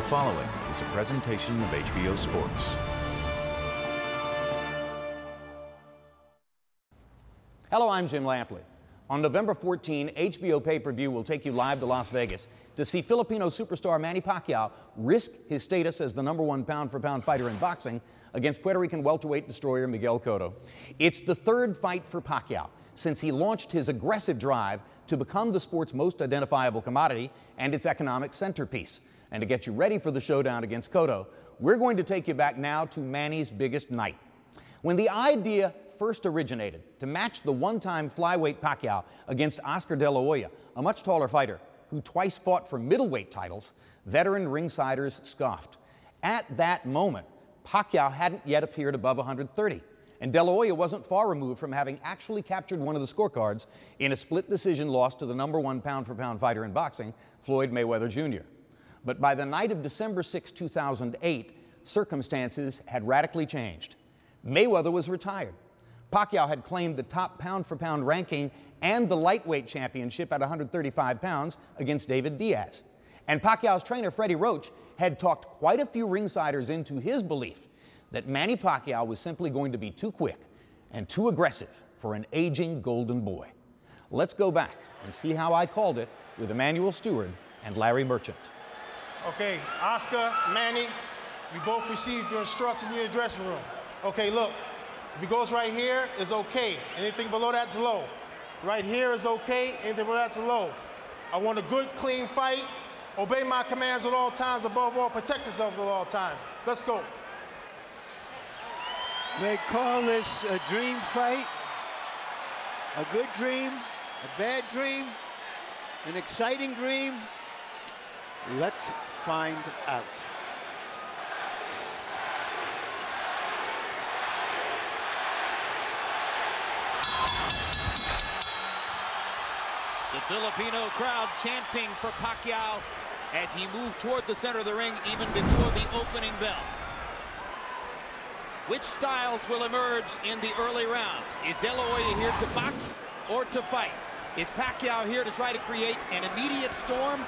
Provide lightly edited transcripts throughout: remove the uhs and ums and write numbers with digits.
following is a presentation of HBO Sports. Hello, I'm Jim Lampley. On November 14, HBO pay-per-view will take you live to Las Vegas to see Filipino superstar Manny Pacquiao risk his status as the #1 pound-for-pound fighter in boxing against Puerto Rican welterweight destroyer Miguel Cotto. It's the third fight for Pacquiao since he launched his aggressive drive to become the sport's most identifiable commodity and its economic centerpiece. And to get you ready for the showdown against Cotto, we're going to take you back now to Manny's biggest night. When the idea first originated to match the one-time flyweight Pacquiao against Oscar De La Hoya, a much taller fighter who twice fought for middleweight titles, veteran ringsiders scoffed. At that moment, Pacquiao hadn't yet appeared above 130, and De La Hoya wasn't far removed from having actually captured one of the scorecards in a split decision loss to the #1 pound-for-pound fighter in boxing, Floyd Mayweather Jr. But by the night of December 6, 2008, circumstances had radically changed. Mayweather was retired. Pacquiao had claimed the top pound-for-pound ranking and the lightweight championship at 135 pounds against David Diaz. And Pacquiao's trainer, Freddie Roach, had talked quite a few ringsiders into his belief that Manny Pacquiao was simply going to be too quick and too aggressive for an aging golden boy. Let's go back and see how I called it with Emmanuel Stewart and Larry Merchant. Okay, Oscar, Manny, you both received your instructions in your dressing room. Okay, look. If it goes right here, it's okay. Anything below that's low. Right here is okay. Anything below that's low. I want a good, clean fight. Obey my commands at all times. Above all, protect yourself at all times. Let's go. They call this a dream fight, a good dream, a bad dream, an exciting dream. Let's find out. The Filipino crowd chanting for Pacquiao as he moved toward the center of the ring even before the opening bell. Which styles will emerge in the early rounds? Is De La Hoya here to box or to fight? Is Pacquiao here to try to create an immediate storm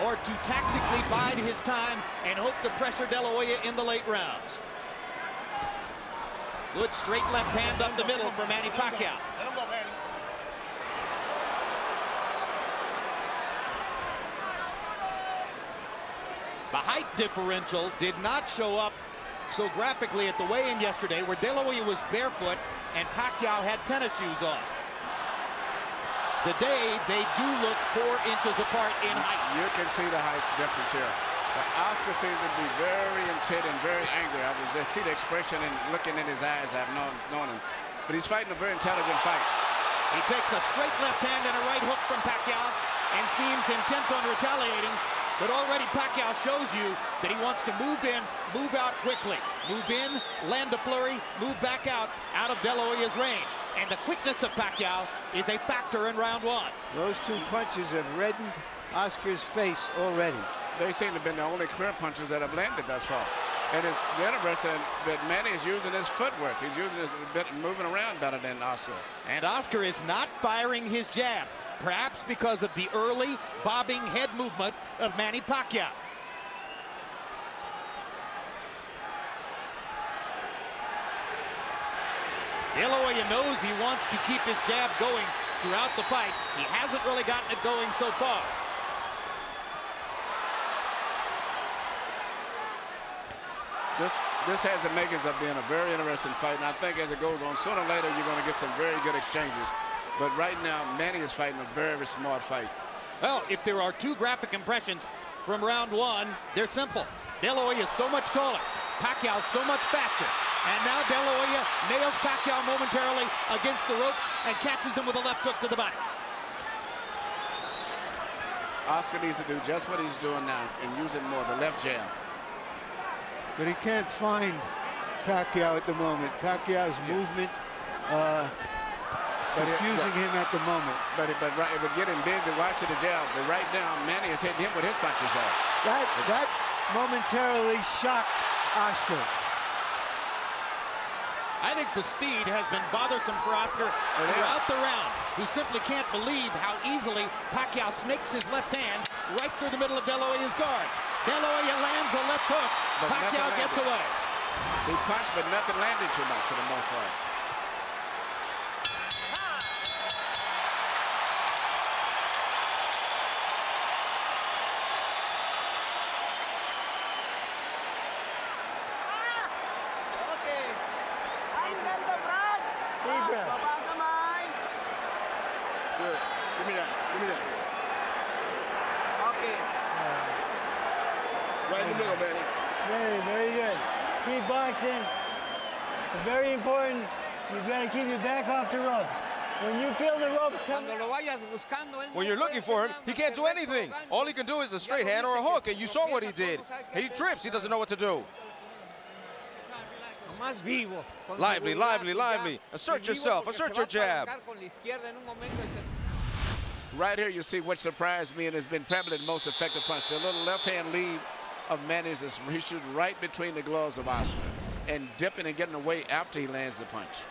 or to tactically bide his time and hope to pressure De La Hoya in the late rounds? Good straight left hand up the middle for Manny Pacquiao. The height differential did not show up so graphically at the weigh-in yesterday, where De La Hoya was barefoot and Pacquiao had tennis shoes on. Today, they do look 4 inches apart in height. You can see the height difference here. But Oscar seems to be very intent and very angry. I was just see the expression and looking in his eyes. I've known him. But he's fighting a very intelligent fight. He takes a straight left hand and a right hook from Pacquiao and seems intent on retaliating. But already Pacquiao shows you that he wants to move in, move out quickly. Move in, land a flurry, move back out of De La Hoya's range. And the quickness of Pacquiao is a factor in round 1. Those 2 punches have reddened Oscar's face already. They seem to have been the only career punches that have landed thus far. And it's interesting that Manny is using his footwork. He's using his moving around better than Oscar. And Oscar is not firing his jab, perhaps because of the early bobbing head movement of Manny Pacquiao. De La Hoya knows he wants to keep his jab going throughout the fight. He hasn't really gotten it going so far. This has the makings of being a very interesting fight, and I think as it goes on, sooner or later you're going to get some very good exchanges. But right now, Manny is fighting a very smart fight. Well, if there are 2 graphic impressions from round 1, they're simple. De La Hoya is so much taller, Pacquiao so much faster. And now De La Hoya nails Pacquiao momentarily against the ropes and catches him with a left hook to the body. Oscar needs to do just what he's doing now and use it more, the left jab. But he can't find Pacquiao at the moment. Pacquiao's movement confusing him at the moment. But getting busy watching the jab. But right now, Manny is hitting him with his punches off. That momentarily shocked Oscar. I think the speed has been bothersome for Oscar throughout the round, who simply can't believe how easily Pacquiao snakes his left hand right through the middle of De La Hoya's guard. De La Hoya lands a left hook. But Pacquiao gets away. He punched, but nothing landed too much for the most part. Good. Give me that. Give me that. Okay. Right in the middle, Manny. Very good. Keep boxing. It's very important. You've got to keep your back off the ropes. When you feel the ropes coming, When you're looking for him, he can't do anything. All he can do is a straight hand or a hook, and you saw what he did. He trips. He doesn't know what to do. Lively, lively, lively. Assert yourself. Assert your jab. Right here, you see what surprised me and has been probably the most effective punch. The little left-hand lead of Manny's is he shoots right between the gloves of Oscar and dipping and getting away after he lands the punch.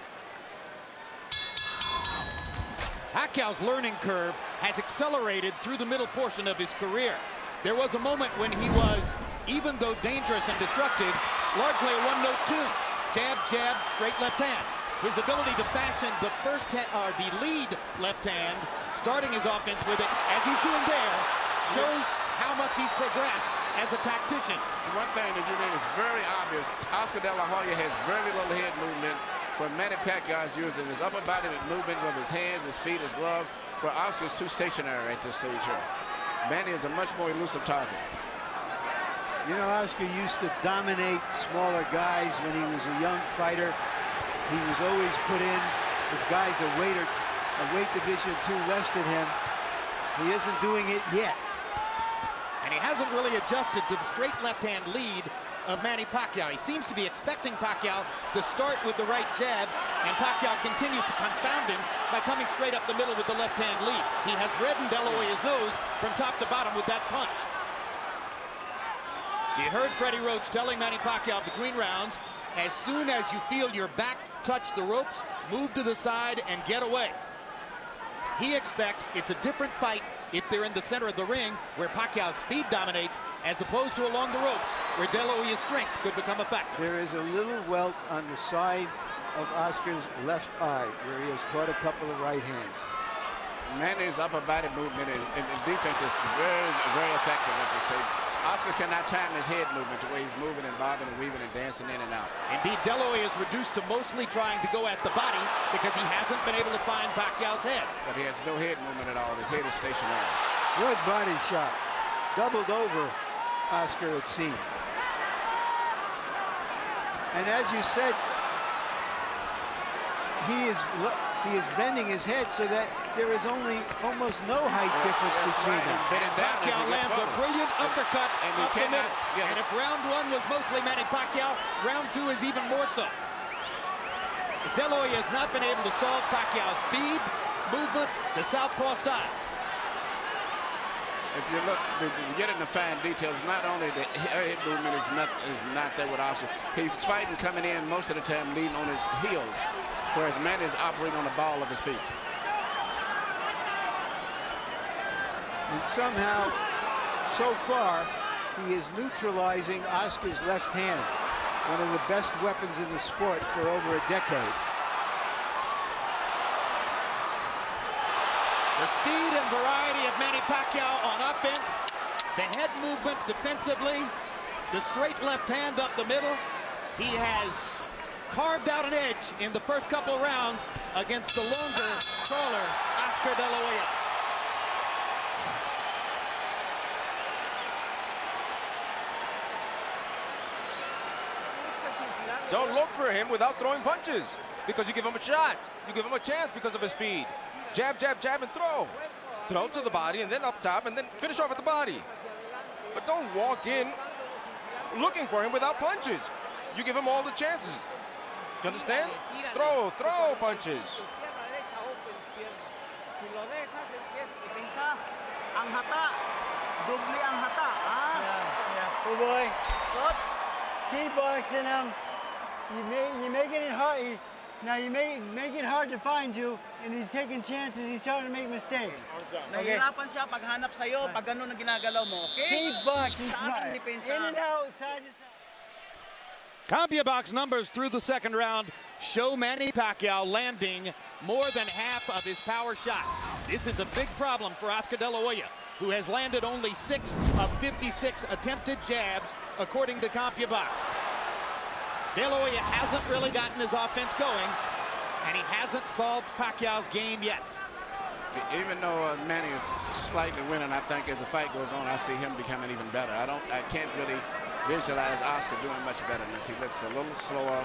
Pacquiao's learning curve has accelerated through the middle portion of his career. There was a moment when he was, even though dangerous and destructive, largely a one-note tune. Jab, jab, straight left hand. His ability to fashion the the lead left hand, starting his offense with it, as he's doing there, shows how much he's progressed as a tactician. One thing that you think is very obvious, Oscar De La Hoya has very little head movement, where Manny Pacquiao is using his upper body movement with his hands, his feet, his gloves, where Oscar's too stationary at this stage here. Manny is a much more elusive target. You know, Oscar used to dominate smaller guys when he was a young fighter. He was always put in with guys a weight division too less than him. He isn't doing it yet. And he hasn't really adjusted to the straight left-hand lead of Manny Pacquiao. He seems to be expecting Pacquiao to start with the right jab, and Pacquiao continues to confound him by coming straight up the middle with the left-hand lead. He has reddened De La Hoya's nose from top to bottom with that punch. You heard Freddie Roach telling Manny Pacquiao between rounds, as soon as you feel your back touch the ropes, move to the side and get away. He expects it's a different fight if they're in the center of the ring, where Pacquiao's speed dominates, as opposed to along the ropes, where De La Hoya's strength could become a factor. There is a little welt on the side of Oscar's left eye, where he has caught a couple of right hands. Manny's upper body movement and defense is very, very effective, what you say. Oscar cannot time his head movement the way he's moving and bobbing and weaving and dancing in and out. Indeed, De La Hoya is reduced to mostly trying to go at the body because he hasn't been able to find Pacquiao's head. But he has no head movement at all. His head is stationary. Good body shot. Doubled over Oscar, it seemed. And as you said, he is bending his head so that there is almost no height difference between them. Pacquiao lands a brilliant uppercut up the middle. And if round one was mostly Manny Pacquiao, round two is even more so. De La Hoya has not been able to solve Pacquiao's speed, movement, the southpaw style. If you look, you get into fine details, not only the head movement is not there with Oscar. He's fighting coming in most of the time leading on his heels, whereas Manny is operating on the ball of his feet. And somehow, so far, he is neutralizing Oscar's left hand, one of the best weapons in the sport for over a decade. The speed and variety of Manny Pacquiao on offense, the head movement defensively, the straight left hand up the middle. He has carved out an edge in the first couple of rounds against the longer, taller Oscar De La Hoya. Don't look for him without throwing punches, because you give him a shot. You give him a chance because of his speed. Jab, jab, jab, and throw. Throw to the body, and then up top, and then finish off at the body. But don't walk in looking for him without punches. You give him all the chances. Do you understand? Throw punches. Oh boy, keep boxing him. You're making it hard. Now you make it hard to find you, and he's taking chances. He's trying to make mistakes. Nahihirapan siya paghanap sa'yo, pag ganun ang ginagalaw mo, okay? Keep boxing Taas ang smart. depensa. In and out, side to side. CompuBox numbers through the second round show Manny Pacquiao landing more than half of his power shots. This is a big problem for Oscar De La Hoya, who has landed only 6 of 56 attempted jabs, according to CompuBox. De La Hoya hasn't really gotten his offense going, and he hasn't solved Pacquiao's game yet. Even though Manny is slightly winning, I think as the fight goes on, I see him becoming even better. I can't really visualize Oscar doing much better than this. He looks a little slower,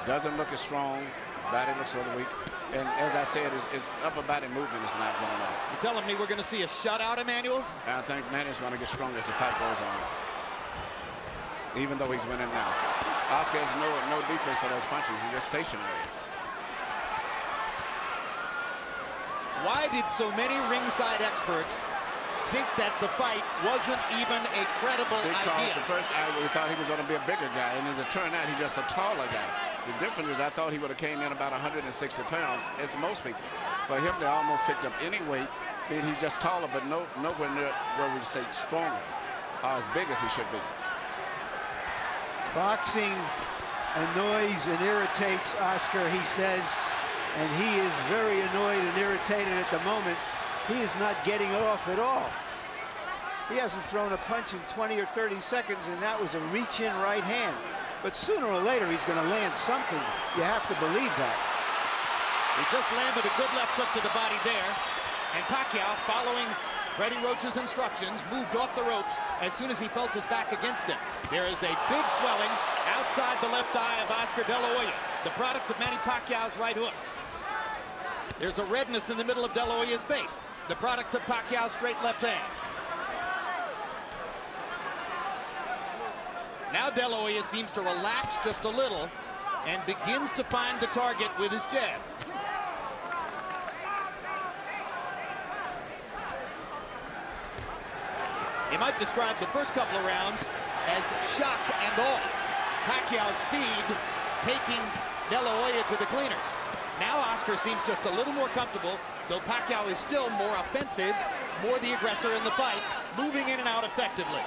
doesn't look as strong, body looks a little weak. And as I said, his upper body movement is not going off. You're telling me we're going to see a shutout, Emmanuel? I think Manny's going to get stronger as the fight goes on, even though he's winning now. Oscar has no defense for those punches. He's just stationary. Why did so many ringside experts think that the fight wasn't even a credible idea? Because the first we thought he was going to be a bigger guy, and as it turned out, he's just a taller guy. The difference is I thought he would have came in about 160 pounds, as most people. For him to almost picked up any weight, then he's just taller, but nowhere near where we say stronger or as big as he should be. Boxing annoys and irritates Oscar, he says, and he is very annoyed and irritated at the moment. He is not getting it off at all. He hasn't thrown a punch in 20 or 30 seconds, and that was a reach-in right hand. But sooner or later, he's going to land something. You have to believe that. He just landed a good left hook to the body there, and Pacquiao, following Freddie Roach's instructions, moved off the ropes as soon as he felt his back against him. There is a big swelling outside the left eye of Oscar De La Hoya, the product of Manny Pacquiao's right hooks. There's a redness in the middle of De La Hoya's face, the product of Pacquiao's straight left hand. Now De La Hoya seems to relax just a little and begins to find the target with his jab. You might describe the first couple of rounds as shock and awe. Pacquiao's speed taking De La Hoya to the cleaners. Now Oscar seems just a little more comfortable, though Pacquiao is still more offensive, more the aggressor in the fight, moving in and out effectively.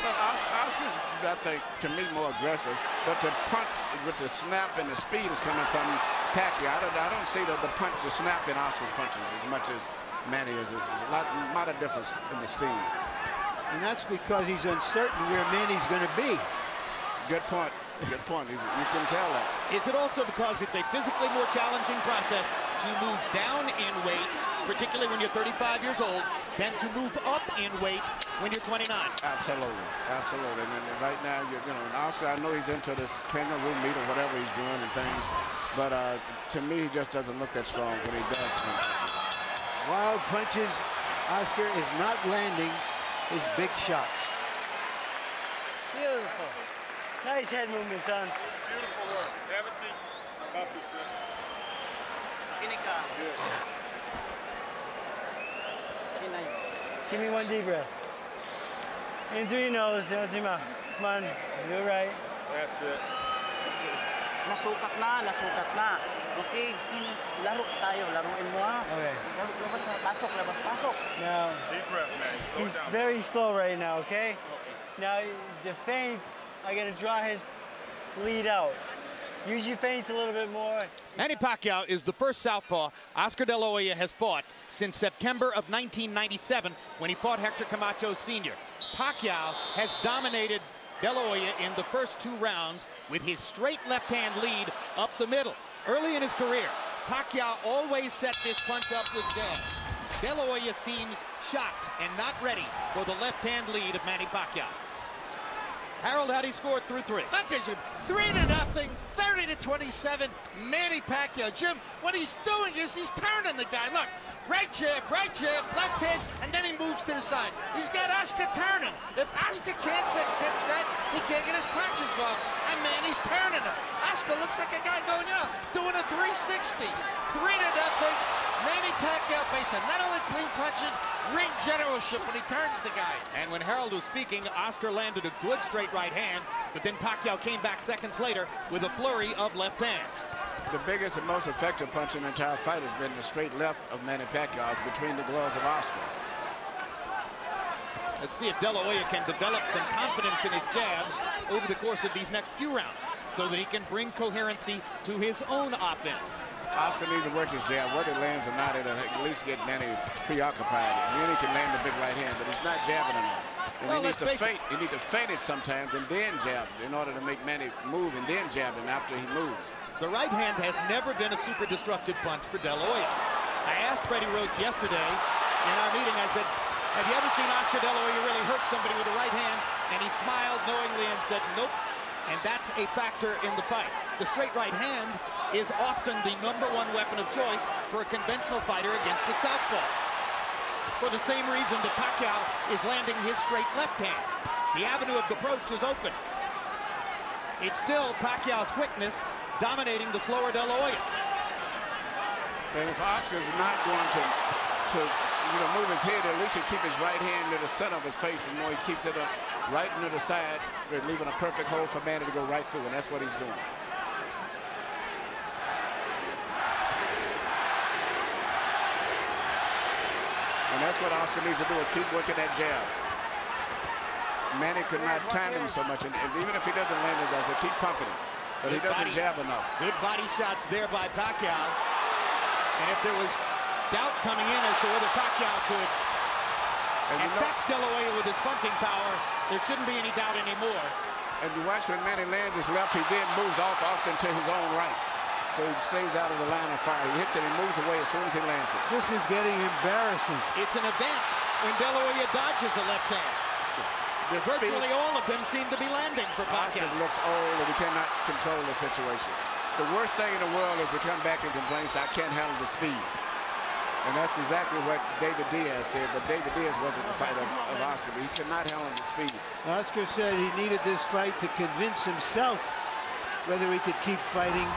But Oscar's, I think, to me, more aggressive. But the punch with the snap and the speed is coming from Pacquiao. I don't see the punch, the snap in Oscar's punches as much as Manny is. There's a lot of difference in the steam. And that's because he's uncertain where Manny's going to be. Good point. Good point. You can tell that. Is it also because it's a physically more challenging process to move down in weight, particularly when you're 35 years old, than to move up in weight when you're 29? Absolutely. Absolutely. And right now, you know, Oscar, I know he's into this kangaroo meat or whatever he's doing and things, but to me, he just doesn't look that strong when he does. Wild punches. Oscar is not landing his big shots. Beautiful. Nice head movement, son. Beautiful work. Have a seat. Copy, Give me one deep breath. In through your nose, out through your mouth. Come on, do it right. That's it. Nasukat na. Okay, laro tayo, laruin mo ha. Okay. Labas, pasok. Now, Deep breath, man. Slow he's down. very slow right now, okay? Now, the feints, I gotta draw his lead out. Use your feints a little bit more. Manny Pacquiao is the first southpaw Oscar De La Hoya has fought since September of 1997 when he fought Hector Camacho Sr. Pacquiao has dominated De La Hoya in the first 2 rounds with his straight left-hand lead up the middle. Early in his career, Pacquiao always set this punch up with jabs. De La Hoya seems shocked and not ready for the left-hand lead of Manny Pacquiao. Harold, how do you score through 3? Look at him, 3-0, 30-27, Manny Pacquiao. Jim, what he's doing is he's turning the guy. Look, right jab, left hand, and then he moves to the side. He's got Oscar turning. If Oscar can't get set, he can't get his punches off. And Manny's turning him. Oscar looks like a guy going, doing a 360. 3-0, Manny Pacquiao based on not only clean punching, ring generalship when he turns the guy. And when Harold was speaking, Oscar landed a good straight right hand, but then Pacquiao came back seconds later with a flurry of left hands. The biggest and most effective punch in the entire fight has been the straight left of Manny Pacquiao between the gloves of Oscar. Let's see if De La Hoya can develop some confidence in his jab over the course of these next few rounds so that he can bring coherency to his own offense. Oscar needs to work his jab. Whether it lands or not, it'll at least get Manny preoccupied. Manny can land the big right hand, but he's not jabbing enough. And well, he needs to feint. He needs to feint it sometimes and then jab in order to make Manny move and then jab him after he moves. The right hand has never been a super destructive punch for De La Hoya. I asked Freddie Roach yesterday in our meeting, I said, have you ever seen Oscar De La Hoya really hurt somebody with the right hand? And he smiled knowingly and said, nope. And that's a factor in the fight. The straight right hand is often the #1 weapon of choice for a conventional fighter against a southpaw. For the same reason that Pacquiao is landing his straight left hand. The avenue of approach is open. It's still Pacquiao's quickness dominating the slower De La Hoya. And if Oscar's not going to move his head, at least he'll keep his right hand near the center of his face, and he keeps it up right near the side, leaving a perfect hole for Manny to go right through, and that's what he's doing. And that's what Oscar needs to do, is keep working that jab. Manny could not time him so much, and even if he doesn't land his eyes, keep pumping him. But he doesn't jab enough. Good body shots there by Pacquiao. And if there was doubt coming in as to whether Pacquiao could affect De La Hoya with his punching power, there shouldn't be any doubt anymore. And you watch when Manny lands his left, he then moves off often to his own right. So he stays out of the line of fire. He hits it, he moves away as soon as he lands it. This is getting embarrassing. It's an event when De La Hoya dodges a left hand. Virtually all of them seem to be landing for Pacquiao. Oscar looks old and he cannot control the situation. The worst thing in the world is to come back and complain, I can't handle the speed. And that's exactly what David Diaz said, but David Diaz wasn't the fighter of Oscar, but he could not handle the speed. Oscar said he needed this fight to convince himself whether he could keep fighting.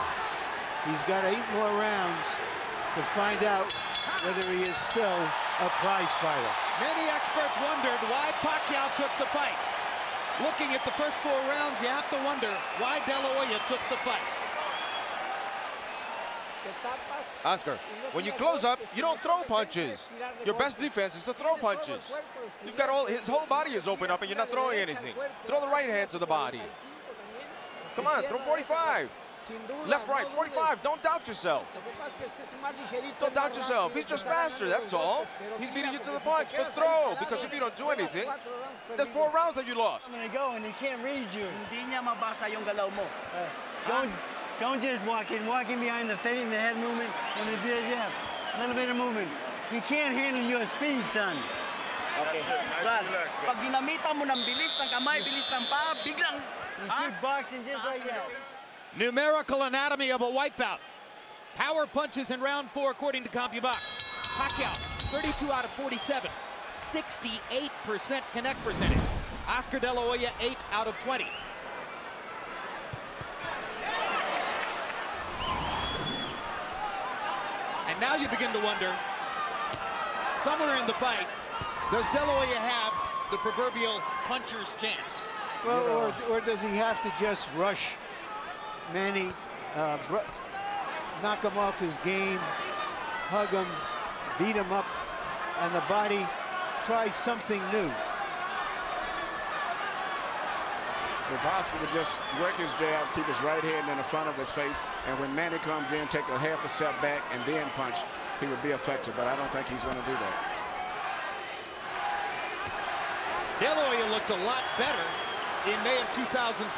He's got 8 more rounds to find out whether he is still a prize fighter. Many experts wondered why Pacquiao took the fight. Looking at the first 4 rounds, you have to wonder why De La Hoya took the fight. Oscar, when you close up, you don't throw punches. Your best defense is to throw punches. You've got his whole body is open up and you're not throwing anything. Throw the right hand to the body. Come on, throw 45. Left, right, 45. Don't doubt yourself. Don't doubt yourself. He's just faster, that's all. He's beating you to the punch. But throw, because if you don't do anything, there's 4 rounds that you lost. I'm gonna go and he can't read you. Hindi niya mabasa yung galaw mo. Don't just walk in behind the feint and the head movement and the jab. A little bit of movement. He can't handle your speed, son. Okay. Brad, pag ginamitan mo ng bilis ng kamay, bilis ng paa, biglang... You keep boxing just like that. Numerical anatomy of a wipeout. Power punches in round 4 according to CompuBox. Pacquiao, 32 out of 47. 68% connect percentage. Oscar De La Hoya, 8 out of 20. And now you begin to wonder, somewhere in the fight, does De La Hoya have the proverbial puncher's chance? Well, or does he have to just rush Manny, knock him off his game, hug him, beat him up, and the body try something new? If Oscar would just work his jab, keep his right hand in the front of his face, and when Manny comes in, take a half a step back and then punch, he would be effective, but I don't think he's going to do that. De La Hoya looked a lot better in May of 2007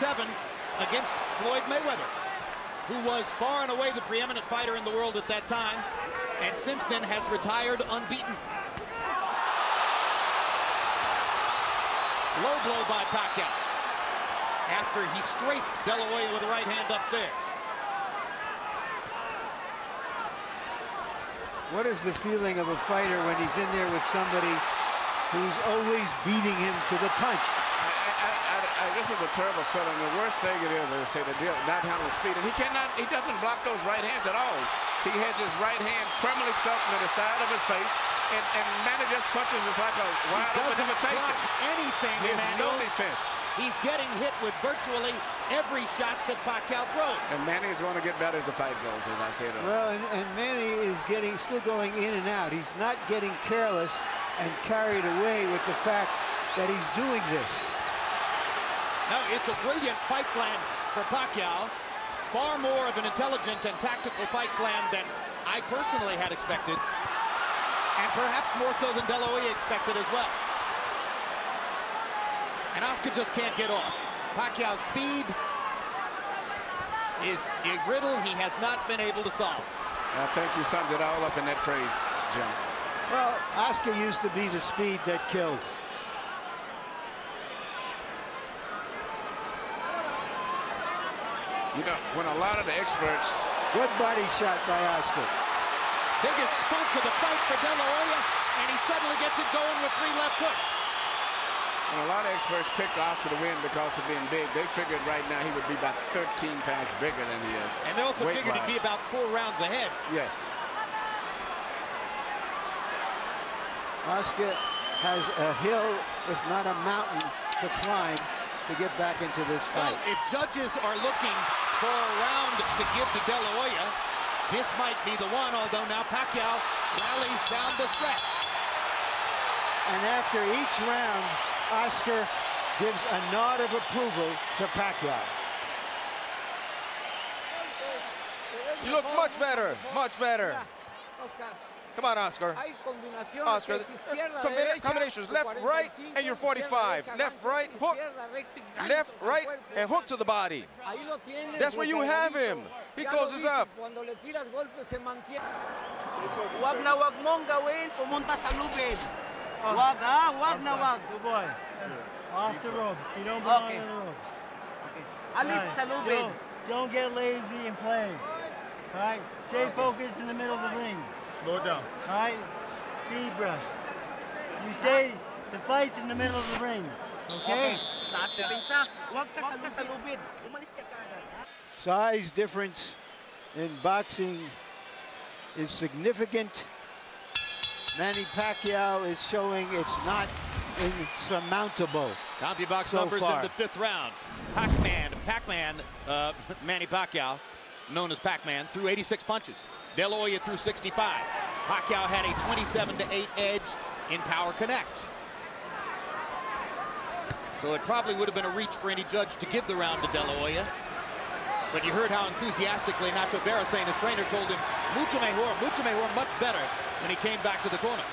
against Floyd Mayweather, who was far and away the preeminent fighter in the world at that time, and since then has retired unbeaten. Low blow by Pacquiao after he strafed De La Hoya with the right hand upstairs. What is the feeling of a fighter when he's in there with somebody who's always beating him to the punch? This is a terrible feeling. The worst thing it is, as I say, the deal, not handling speed. And he doesn't block those right hands at all. He has his right hand permanently stuck to the side of his face, And Manny just punches us like a wide open invitation. Anything, He has no Emmanuel. defense. He's getting hit with virtually every shot that Pacquiao throws. And Manny is going to get better as the fight goes, as I said earlier. Well, and Manny is still going in and out. He's not getting careless and carried away with the fact that he's doing this. No, it's a brilliant fight plan for Pacquiao. Far more of an intelligent and tactical fight plan than I personally had expected. And perhaps more so than De La Hoya expected as well. And Oscar just can't get off. Pacquiao's speed is a riddle he has not been able to solve. I think you summed it all up in that phrase, Jim. Well, Oscar used to be the speed that killed. You know, when a lot of the experts... Good body shot by Oscar. Biggest punch of the fight for De La Hoya, and he suddenly gets it going with 3 left hooks. And a lot of experts picked Oscar to win because of being big. They figured right now he would be about 13 pounds bigger than he is. And they also figured he'd be about 4 rounds ahead. Yes. Oscar has a hill, if not a mountain, to climb to get back into this fight. Well, if judges are looking for a round to give to De La Hoya, this might be the one, although now Pacquiao rallies down the stretch. And after each round, Oscar gives a nod of approval to Pacquiao. You look much better, much better. Come on, Oscar. Oscar, combinations, left, right, and you're 45. Left, right, hook. Left, right, and hook to the body. That's where you have him. He closes up. Wag na wag mong gawin, pumunta sa lubid. Wag ha, wag na wag. Good boy. Off the ropes. You don't belong on the ropes. Alis sa lubid. Don't get lazy and play. All right? Stay focused in the middle of the ring. Slow down. All right? Deep breath. You stay, the fight's in the middle of the ring. Okay? Taas na pinsa. Wag ka sa lubid. Umalis ka kagad. Size difference in boxing is significant. Manny Pacquiao is showing it's not insurmountable. CompuBox so numbers far. in the 5th round. Pac-Man, Manny Pacquiao, known as Pac-Man, threw 86 punches. De La Hoya threw 65. Pacquiao had a 27-8 edge in power connects. So it probably would have been a reach for any judge to give the round to De La Hoya. But you heard how enthusiastically Nacho Beristain, his trainer, told him, mucho mejor, much better, when he came back to the corner.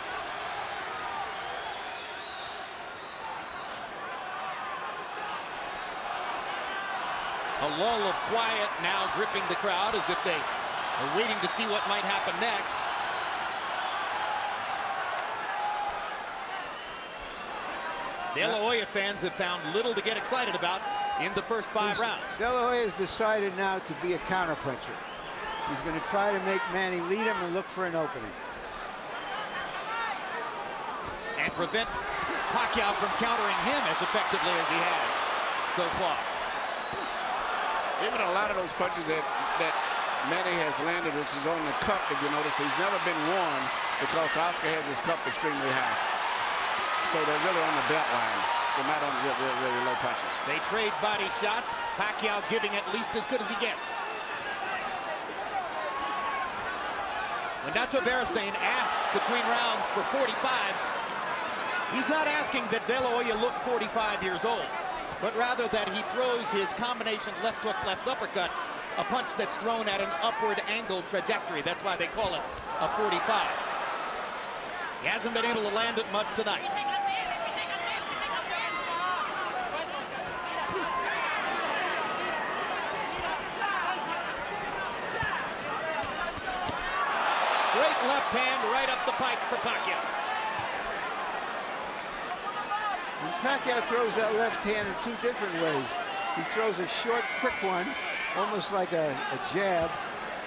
A lull of quiet now gripping the crowd as if they are waiting to see what might happen next. De La Hoya fans have found little to get excited about in the first 5 rounds. De La Hoya has decided now to be a counterpuncher. He's going to try to make Manny lead him and look for an opening. And prevent Pacquiao from countering him as effectively as he has so far. Even a lot of those punches that Manny has landed, which is on the cup, if you notice, he's never been worn because Oscar has his cup extremely high. So they're really on the belt line. They're not on really low punches. They trade body shots. Pacquiao giving at least as good as he gets. When Nacho Beristain asks between rounds for 45s, he's not asking that De La Hoya look 45 years old, but rather that he throws his combination left hook, left uppercut, a punch that's thrown at an upward angle trajectory. That's why they call it a 45. He hasn't been able to land it much tonight. Straight left hand right up the pipe for Pacquiao. And Pacquiao throws that left hand in 2 different ways. He throws a short, quick one, almost like a jab,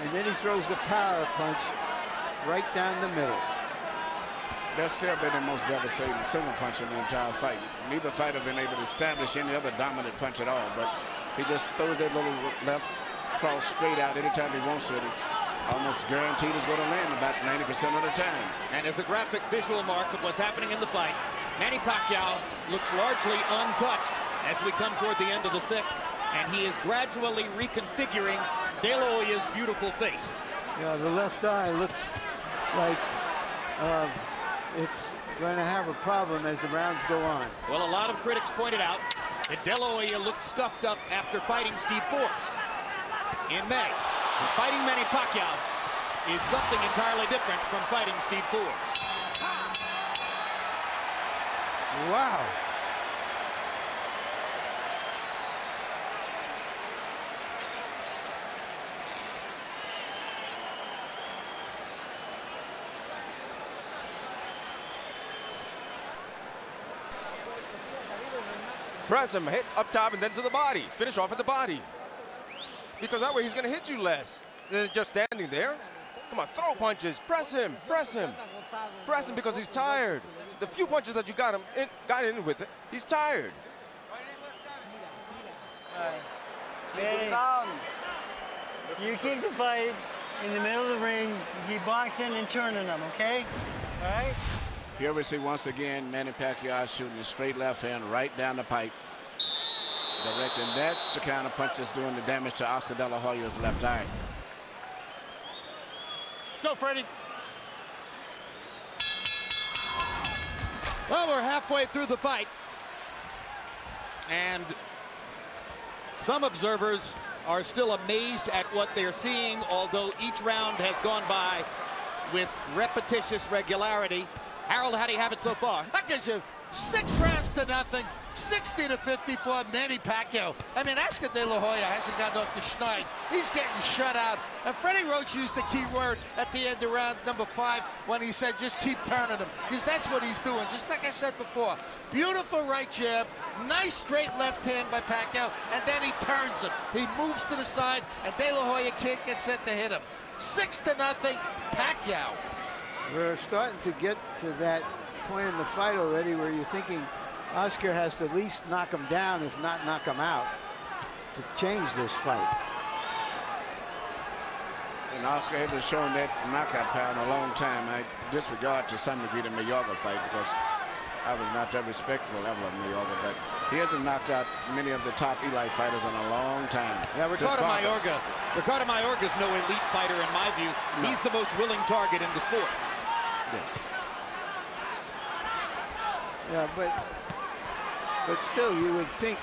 and then he throws the power punch right down the middle. That's still been the most devastating single punch in the entire fight. Neither fighter been able to establish any other dominant punch at all, but he just throws that little left cross straight out anytime he wants it. It's almost guaranteed is going to land about 90% of the time. And as a graphic visual mark of what's happening in the fight, Manny Pacquiao looks largely untouched as we come toward the end of the 6th, and he is gradually reconfiguring De La Hoya's beautiful face. Yeah, the left eye looks like it's going to have a problem as the rounds go on. Well, a lot of critics pointed out that De La Hoya looked scuffed up after fighting Steve Forbes in May. And fighting Manny Pacquiao is something entirely different from fighting Steve Forbes. Wow. Press him, hit up top and then to the body. Finish off at the body. Because that way he's going to hit you less than just standing there. Come on, throw punches. Press him, press him. Press him because he's tired. The few punches that you got in with it, he's tired. Manny, you keep the fight in the middle of the ring. You keep boxing and turning them, okay? All right? Here we see once again Manny Pacquiao shooting a straight left hand right down the pipe. Direct, and that's the kind of punch that's doing the damage to Oscar De La Hoya's left eye. Let's go, Freddie. Well, we're halfway through the fight. And some observers are still amazed at what they're seeing, although each round has gone by with repetitious regularity. Harold, how do you have it so far? That gives you 6 rounds to nothing, 60-54 Manny Pacquiao. I mean, Oscar De La Hoya hasn't gotten off the schneid. He's getting shut out. And Freddie Roach used the key word at the end of round number 5 when he said, just keep turning him. Because that's what he's doing, just like I said before. Beautiful right jab, nice straight left hand by Pacquiao, and then he turns him. He moves to the side, and De La Hoya can't get set to hit him. 6-0, Pacquiao. We're starting to get to that point in the fight already where you're thinking Oscar has to at least knock him down, if not knock him out, to change this fight. And Oscar hasn't shown that knockout power in a long time. I disregard to some degree the Mayorga fight because I was not that respectful ever of Mayorga, but he hasn't knocked out many of the top elite fighters in a long time. Yeah, Ricardo Mayorga's no elite fighter in my view. No. He's the most willing target in the sport. Yes. Yeah, but still, you would think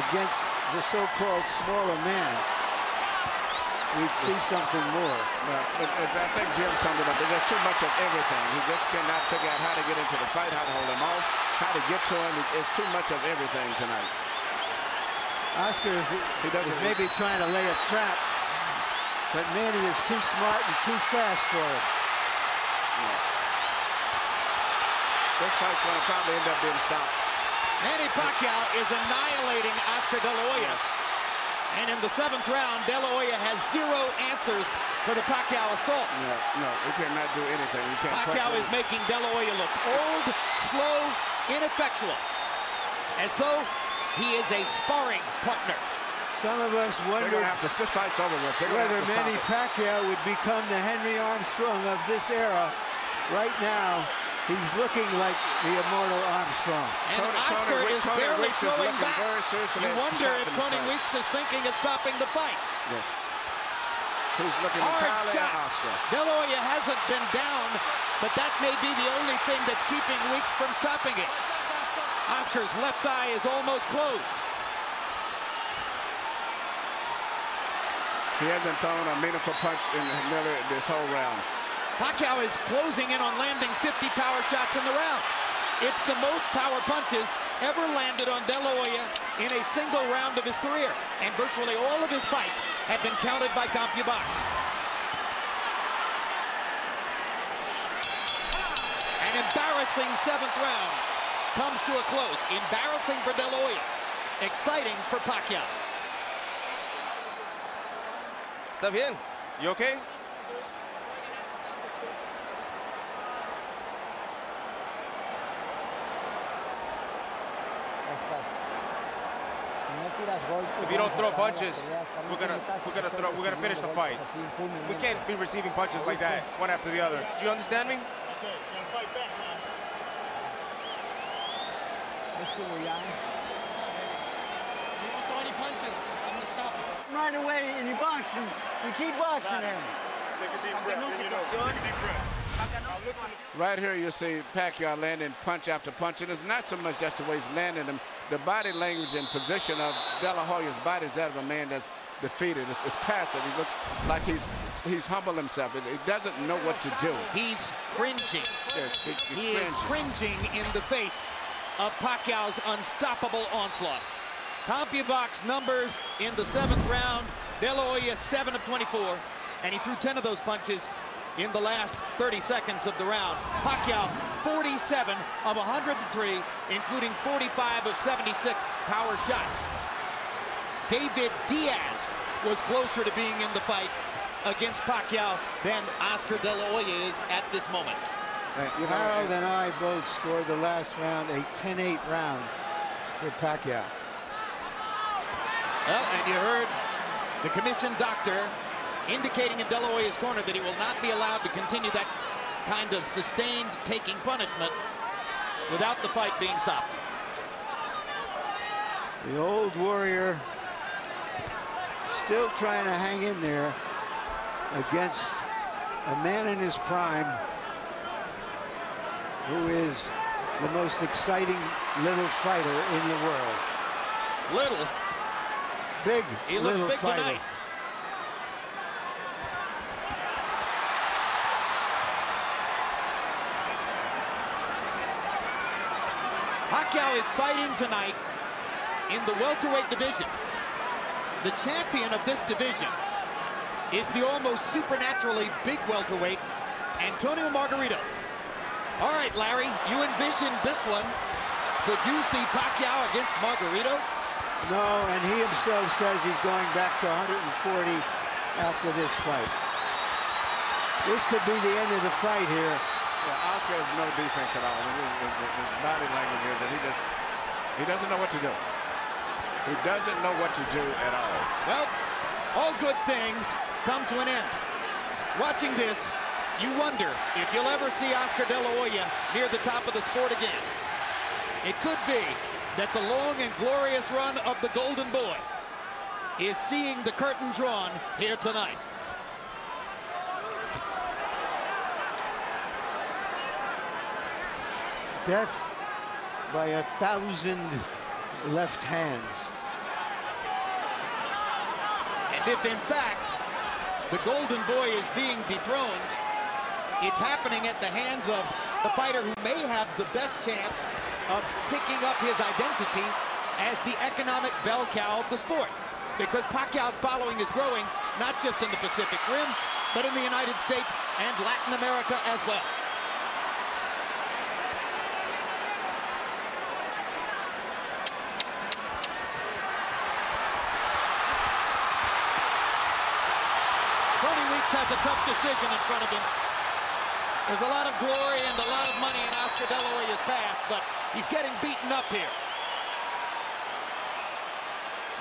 against the so-called smaller man, we'd see something more. Well, I think Jim summed it up. There's too much of everything. He just cannot figure out how to get into the fight, how to hold him off, how to get to him. It's too much of everything tonight. Oscar is maybe trying to lay a trap, but Manny is too smart and too fast for him. This fight's going to probably end up being stopped. Manny Pacquiao is annihilating Oscar De La Hoya. Yes. And in the 7th round, De La Hoya has 0 answers for the Pacquiao assault. No, he cannot do anything. Pacquiao is making De La Hoya look old, slow, ineffectual, as though he is a sparring partner. Some of us wonder this fight's over with. Whether Manny Pacquiao would become the Henry Armstrong of this era. Right now, he's looking like the immortal Armstrong. And Oscar is barely throwing back. You wonder if Tony Weeks is thinking of stopping the fight. Yes. Who's looking hard shots. De La Hoya hasn't been down, but that may be the only thing that's keeping Weeks from stopping it. Oscar's left eye is almost closed. He hasn't thrown a meaningful punch in this whole round. Pacquiao is closing in on landing 50 power shots in the round. It's the most power punches ever landed on De La Hoya in a single round of his career. And virtually all of his fights have been counted by CompuBox. An embarrassing 7th round comes to a close. Embarrassing for De La Hoya. Exciting for Pacquiao. Está bien. You okay? If you don't throw punches, we're gonna finish the fight. We can't be receiving punches like that, one after the other. Do you understand me? Okay, you're gonna fight back now. You don't throw any punches, I'm gonna stop it. Right away, and you box him. You keep boxing him. Take a deep breath. Take a deep breath. Right here, you see Pacquiao landing punch after punch, and it's not so much just the way he's landing them. The body language and position of De La Hoya's body is that of a man that's defeated. It's passive. He looks like he's humbled himself. He doesn't know what to do. He's cringing. Yes, He is cringing in the face of Pacquiao's unstoppable onslaught. CompuBox numbers in the 7th round. De La Hoya 7 of 24, and he threw 10 of those punches in the last 30 seconds of the round. Pacquiao 47 of 103, including 45 of 76 power shots. David Diaz was closer to being in the fight against Pacquiao than Oscar De La Hoya is at this moment. Harold and I both scored the last round a 10-8 round for Pacquiao. Well, and you heard the commission doctor indicating in De La Hoya's corner that he will not be allowed to continue that kind of sustained taking punishment without the fight being stopped. The old warrior still trying to hang in there against a man in his prime who is the most exciting little fighter in the world. Little? Big, he looks little big fighter. tonight. Pacquiao is fighting tonight in the welterweight division. The champion of this division is the almost supernaturally big welterweight, Antonio Margarito. All right, Larry, you envisioned this one. Could you see Pacquiao against Margarito? No, and he himself says he's going back to 140 after this fight. This could be the end of the fight here. Yeah, Oscar has no defense at all. I mean, his body language is that he doesn't know what to do. He doesn't know what to do at all. Well, all good things come to an end. Watching this, you wonder if you'll ever see Oscar De La Hoya near the top of the sport again. It could be that the long and glorious run of the Golden Boy is seeing the curtain drawn here tonight. Death by 1,000 left hands. And if in fact the Golden Boy is being dethroned, it's happening at the hands of the fighter who may have the best chance of picking up his identity as the economic bell cow of the sport. Because Pacquiao's following is growing, not just in the Pacific Rim, but in the United States and Latin America as well. Has a tough decision in front of him. There's a lot of glory and a lot of money in Oscar De La Hoya's past, but he's getting beaten up here.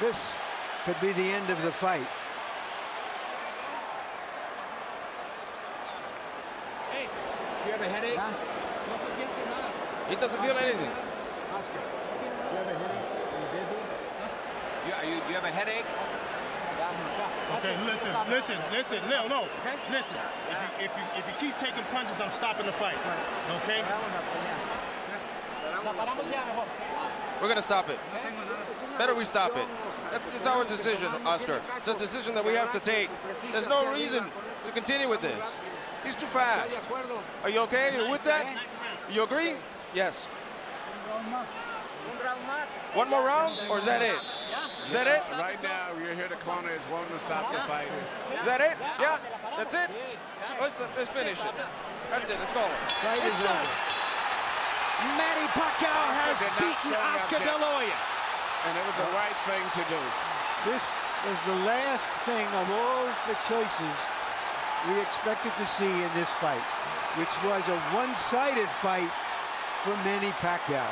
This could be the end of the fight. Hey, You have a headache? no se siente nada. He doesn't feel anything. Oscar, you have a headache? Are you busy? You have a headache? Okay, listen. No. Listen. If you keep taking punches, I'm stopping the fight. Okay? We're gonna stop it. Better we stop it. It's our decision, Oscar. It's a decision that we have to take. There's no reason to continue with this. He's too fast. Are you okay? Are you with that? You agree? Yes. One more round, or is that it? Is that it? Right now, you're here. The corner is wanting to stop the fight. Is that it? Yeah? That's it? Let's finish it. That's it. Let's go. It's done. Manny Pacquiao has beaten Oscar De La Hoya. And it was the right thing to do. This was the last thing of all the choices we expected to see in this fight, which was a one-sided fight for Manny Pacquiao.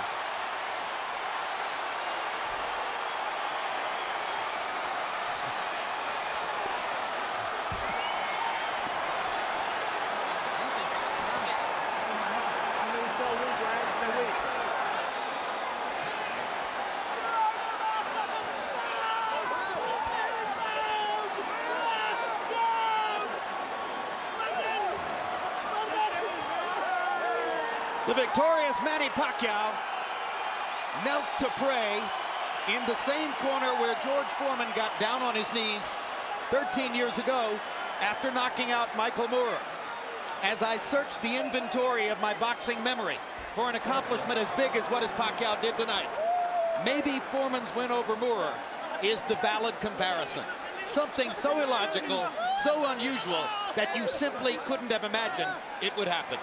The victorious Manny Pacquiao knelt to pray in the same corner where George Foreman got down on his knees 13 years ago after knocking out Michael Moorer. As I searched the inventory of my boxing memory for an accomplishment as big as what Pacquiao did tonight, maybe Foreman's win over Moorer is the valid comparison. Something so illogical, so unusual, that you simply couldn't have imagined it would happen.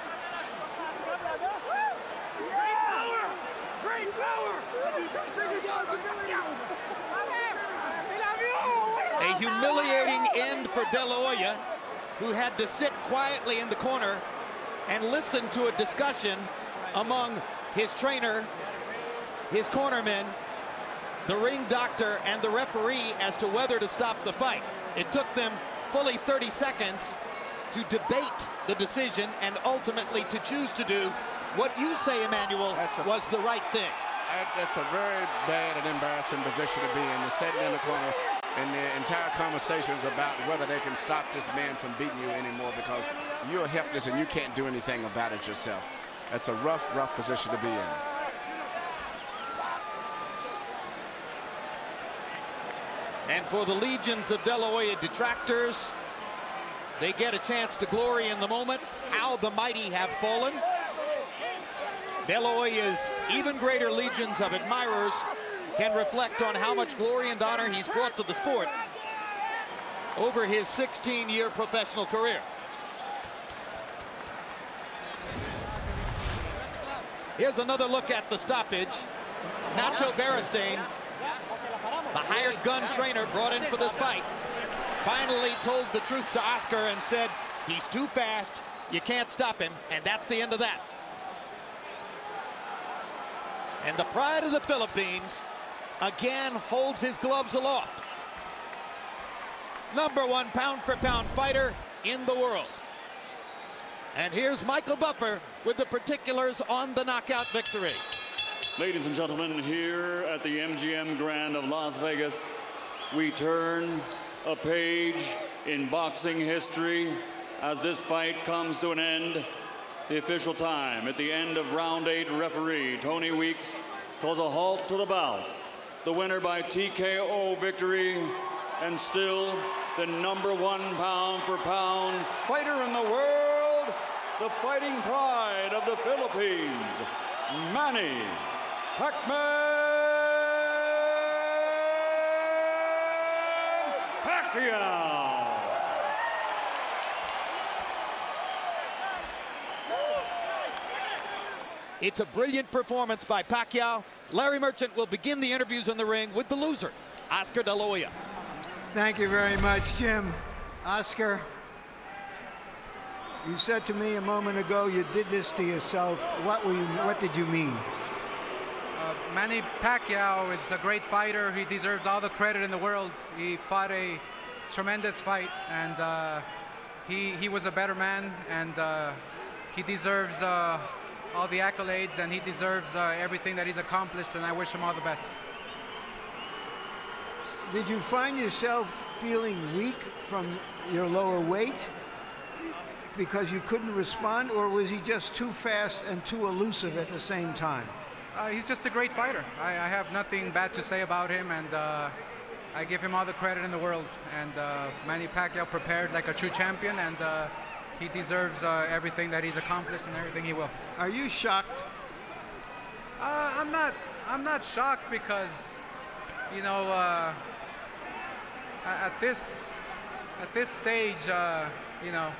A humiliating end for De La Hoya, who had to sit quietly in the corner and listen to a discussion among his trainer, his cornermen, the ring doctor, and the referee as to whether to stop the fight. It took them fully 30 seconds to debate the decision and ultimately to choose to do what you say, Emmanuel, was the right thing. That's a very bad and embarrassing position to be in. You're sitting in the corner, and the entire conversation is about whether they can stop this man from beating you anymore because you're helpless and you can't do anything about it yourself. That's a rough, rough position to be in. And for the legions of De La Hoya detractors, they get a chance to glory in the moment. How the mighty have fallen. De La Hoya's even greater legions of admirers can reflect on how much glory and honor he's brought to the sport over his 16-year professional career. Here's another look at the stoppage. Nacho Beristain, the hired gun trainer brought in for this fight, finally told the truth to Oscar and said, he's too fast, you can't stop him, and that's the end of that. And the pride of the Philippines again holds his gloves aloft. #1 pound-for-pound fighter in the world. And here's Michael Buffer with the particulars on the knockout victory. Ladies and gentlemen, here at the MGM Grand of Las Vegas, we turn a page in boxing history as this fight comes to an end. The official time at the end of round 8, referee Tony Weeks calls a halt to the bout. The winner by TKO victory, and still the #1 pound-for-pound fighter in the world, the fighting pride of the Philippines, Manny Pacquiao. It's a brilliant performance by Pacquiao. Larry Merchant will begin the interviews in the ring with the loser, Oscar De La Hoya. Thank you very much, Jim. Oscar, you said to me a moment ago you did this to yourself. What did you mean? Manny Pacquiao is a great fighter. He deserves all the credit in the world. He fought a tremendous fight, and he was a better man, and he deserves all the accolades, and he deserves everything that he's accomplished, and I wish him all the best. Did you find yourself feeling weak from your lower weight because you couldn't respond, or was he just too fast and too elusive at the same time? He's just a great fighter. I have nothing bad to say about him, and I give him all the credit in the world. And Manny Pacquiao prepared like a true champion, and he deserves everything that he's accomplished and everything he will. Are you shocked? I'm not shocked because, you know, at this stage, you know,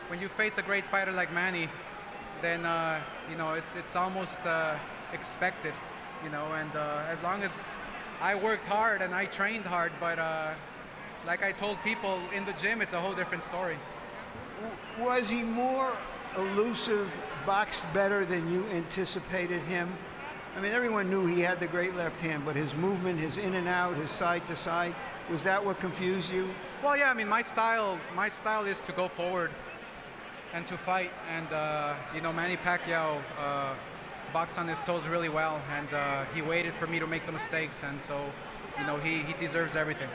when you face a great fighter like Manny, then you know, it's almost expected, you know. And as long as I worked hard and I trained hard, but like I told people in the gym, it's a whole different story. Was he more elusive, boxed better than you anticipated him? I mean, everyone knew he had the great left hand, but his movement, his in and out, his side to side, was that what confused you? Well, yeah, I mean, my style is to go forward and to fight. And, you know, Manny Pacquiao boxed on his toes really well, and he waited for me to make the mistakes, and so, you know, he deserves everything.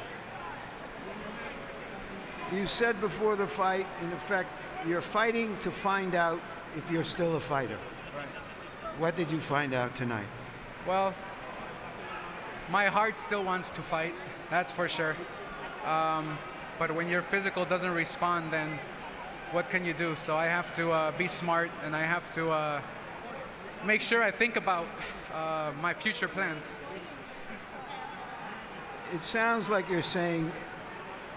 You said before the fight, in effect, you're fighting to find out if you're still a fighter. Right. What did you find out tonight? Well, my heart still wants to fight, that's for sure. But when your physical doesn't respond, then what can you do? So I have to be smart, and I have to make sure I think about my future plans. It sounds like you're saying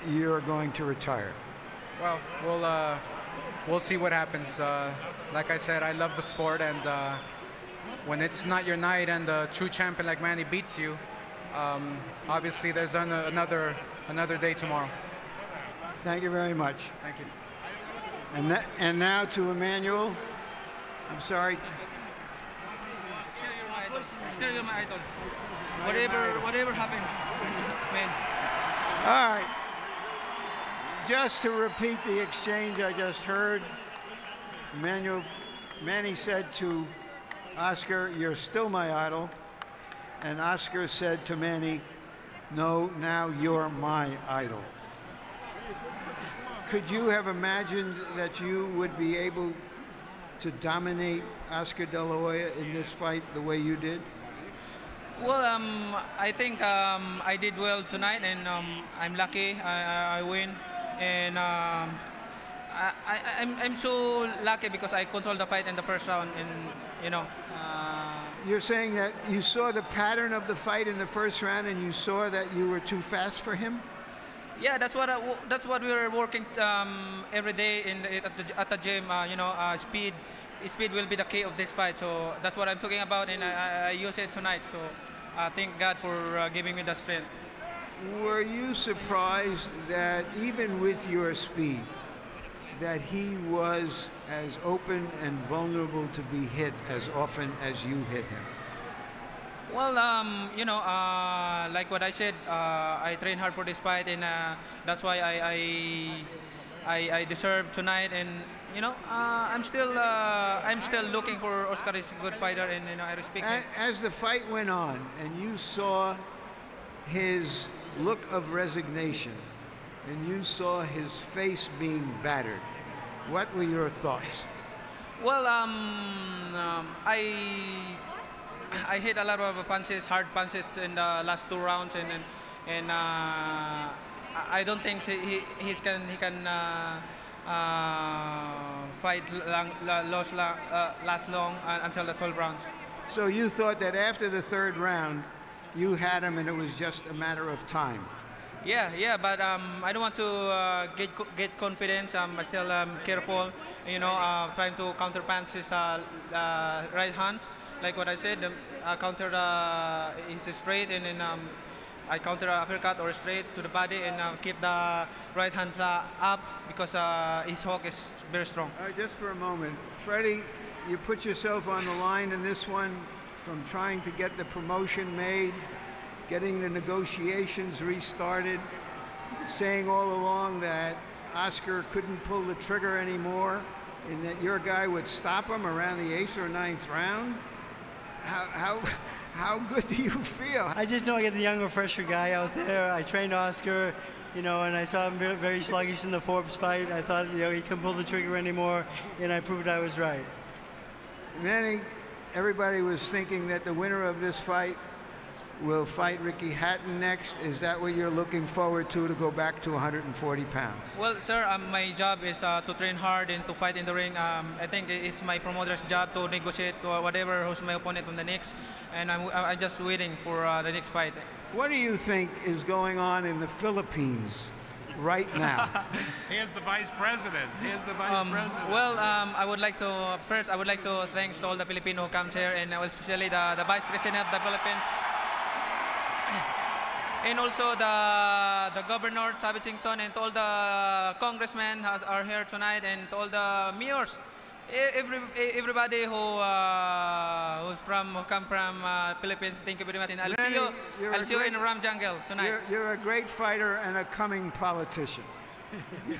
you're going to retire. Well, we'll see what happens. Like I said, I love the sport, and when it's not your night and a true champion like Manny beats you, obviously there's another day tomorrow. Thank you very much. Thank you. And now to Emmanuel. I'm sorry. Still you're my idol. Whatever happened, man. All right. Just to repeat the exchange I just heard, Manny said to Oscar, "You're still my idol." And Oscar said to Manny, "No, now you're my idol." Could you have imagined that you would be able to dominate Oscar De La Hoya in this fight the way you did? Well, I think I did well tonight, and I'm lucky I win. And I'm so lucky because I controlled the fight in the first round, and you know. You're saying that you saw the pattern of the fight in the first round, and you saw that you were too fast for him? Yeah, that's what we were working every day at the gym. Speed will be the key of this fight. So that's what I'm talking about, and I use it tonight. So thank God for giving me the strength. Were you surprised that even with your speed, that he was as open and vulnerable to be hit as often as you hit him? Well, like what I said, I trained hard for this fight, and that's why I deserve tonight. And you know, I'm still looking for Oscar is a good fighter, and you know, I respect him. As the fight went on, and you saw his look of resignation, and you saw his face being battered, what were your thoughts? Well, I hit a lot of punches, hard punches in the last 2 rounds, and I don't think he can fight last long until the 12 rounds. So you thought that after the 3rd round, you had him, and it was just a matter of time? Yeah, but I don't want to get confidence. I'm still careful, you know, trying to counter punch his right hand. Like what I said, I counter his straight, and then I counter uppercut or straight to the body, and keep the right hand up because his hook is very strong. All right, just for a moment. Freddie, you put yourself on the line in this one, from trying to get the promotion made, getting the negotiations restarted, saying all along that Oscar couldn't pull the trigger anymore, and that your guy would stop him around the 8th or 9th round. How good do you feel? I just know I get the younger, fresher guy out there. I trained Oscar, you know, and I saw him very sluggish in the Forbes fight. I thought, you know, he couldn't pull the trigger anymore, and I proved I was right. Manny, everybody was thinking that the winner of this fight will fight Ricky Hatton next. Is that what you're looking forward to go back to 140 pounds? Well, sir, my job is to train hard and to fight in the ring. I think it's my promoter's job to negotiate whatever who's my opponent on the next, and I'm just waiting for the next fight. What do you think is going on in the Philippines right now? Here's the vice president. Here's the vice president. Well, I would like to thank all the Filipino who comes here, and especially the vice president of the Philippines. And also the governor, Tabi Singson, and all the congressmen are here tonight, and all the mayors, everybody who come from Philippines. Thank you very much, and I'll see you in Ram Jungle tonight. You're a great fighter and a coming politician.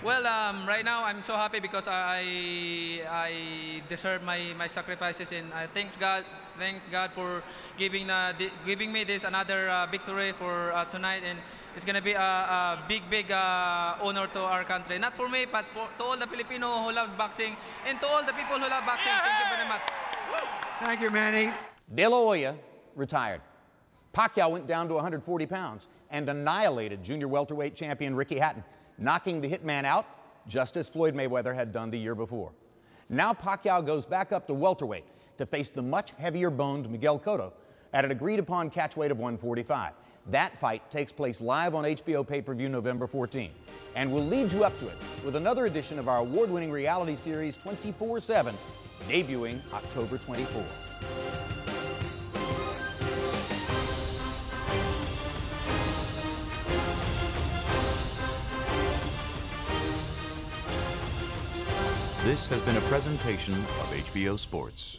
Well, right now I'm so happy because I deserve my sacrifices, and I thank God for giving me this another victory for tonight, and it's gonna be a big honor to our country, not for me, but to all the Filipino who love boxing, and to all the people who love boxing. Thank you very much. Thank you, Manny. De La Hoya retired. Pacquiao went down to 140 pounds and annihilated junior welterweight champion Ricky Hatton, knocking the hitman out just as Floyd Mayweather had done the year before. Now Pacquiao goes back up to welterweight to face the much heavier-boned Miguel Cotto at an agreed-upon catch weight of 145. That fight takes place live on HBO pay-per-view November 14, and we'll lead you up to it with another edition of our award-winning reality series 24/7, debuting October 24. This has been a presentation of HBO Sports.